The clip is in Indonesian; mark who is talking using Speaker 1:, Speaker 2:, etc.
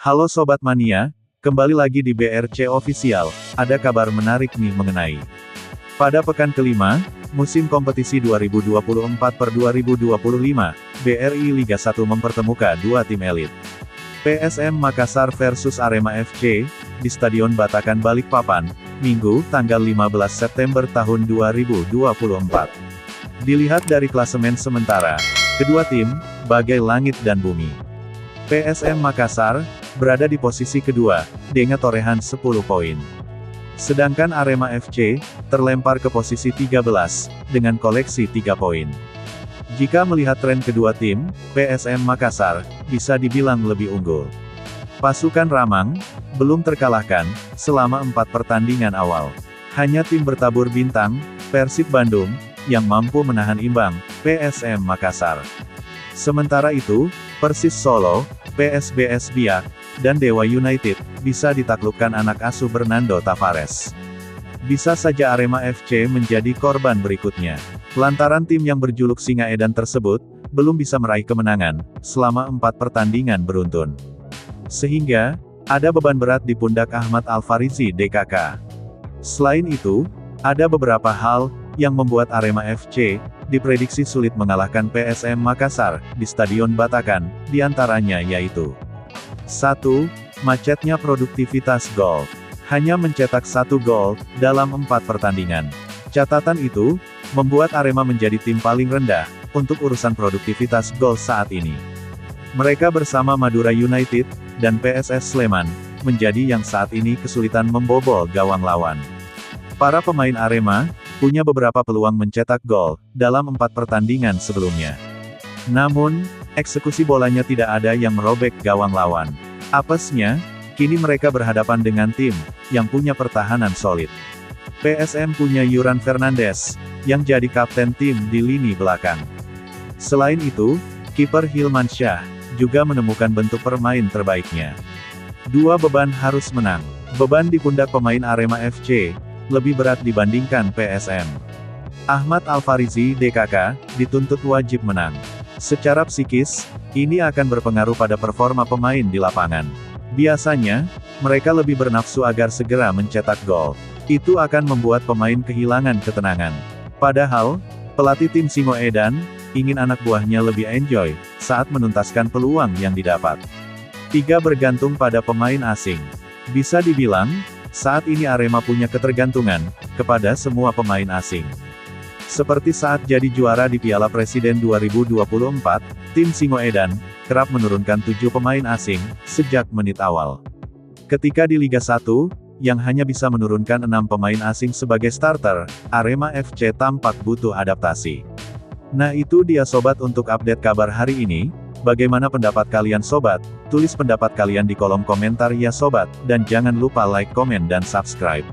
Speaker 1: Halo Sobat Mania, kembali lagi di BRC Official, ada kabar menarik nih mengenai pada pekan kelima, musim kompetisi 2024/2025, BRI Liga 1 mempertemukan dua tim elit. PSM Makassar versus Arema FC, di Stadion Batakan Balikpapan, Minggu, tanggal 15 September tahun 2024. Dilihat dari klasemen sementara, kedua tim, bagai langit dan bumi. PSM Makassar, berada di posisi kedua, dengan torehan 10 poin. Sedangkan Arema FC, terlempar ke posisi 13, dengan koleksi 3 poin. Jika melihat tren kedua tim, PSM Makassar, bisa dibilang lebih unggul. Pasukan Ramang, belum terkalahkan, selama 4 pertandingan awal. Hanya tim bertabur bintang, Persib Bandung, yang mampu menahan imbang, PSM Makassar. Sementara itu, Persis Solo, PSBS Biak, dan Dewa United, bisa ditaklukkan anak asuh Bernardo Tavares. Bisa saja Arema FC menjadi korban berikutnya. Lantaran tim yang berjuluk Singa Edan tersebut, belum bisa meraih kemenangan, selama 4 pertandingan beruntun. Sehingga, ada beban berat di pundak Ahmad Al-Farizi DKK. Selain itu, ada beberapa hal, yang membuat Arema FC, diprediksi sulit mengalahkan PSM Makassar, di Stadion Batakan, diantaranya yaitu 1. Macetnya produktivitas gol. Hanya mencetak 1 gol, dalam 4 pertandingan. Catatan itu, membuat Arema menjadi tim paling rendah, untuk urusan produktivitas gol saat ini. Mereka bersama Madura United, dan PSS Sleman, menjadi yang saat ini kesulitan membobol gawang lawan. Para pemain Arema, punya beberapa peluang mencetak gol, dalam 4 pertandingan sebelumnya. Namun, eksekusi bolanya tidak ada yang merobek gawang lawan. Apesnya, kini mereka berhadapan dengan tim, yang punya pertahanan solid. PSM punya Yuran Fernandes, yang jadi kapten tim di lini belakang. Selain itu, kiper Hilman Syah, juga menemukan bentuk permain terbaiknya. Dua beban harus menang. Beban di pundak pemain Arema FC, lebih berat dibandingkan PSM. Ahmad Al-Farizi DKK, dituntut wajib menang. Secara psikis, ini akan berpengaruh pada performa pemain di lapangan. Biasanya, mereka lebih bernafsu agar segera mencetak gol. Itu akan membuat pemain kehilangan ketenangan. Padahal, pelatih tim Singo Edan, ingin anak buahnya lebih enjoy, saat menuntaskan peluang yang didapat. 3. Bergantung pada pemain asing. Bisa dibilang, saat ini Arema punya ketergantungan, kepada semua pemain asing. Seperti saat jadi juara di Piala Presiden 2024, tim Singo Edan, kerap menurunkan 7 pemain asing, sejak menit awal. Ketika di Liga 1, yang hanya bisa menurunkan 6 pemain asing sebagai starter, Arema FC tampak butuh adaptasi. Nah itu dia sobat untuk update kabar hari ini. Bagaimana pendapat kalian sobat? Tulis pendapat kalian di kolom komentar ya sobat, dan jangan lupa like, komen dan subscribe.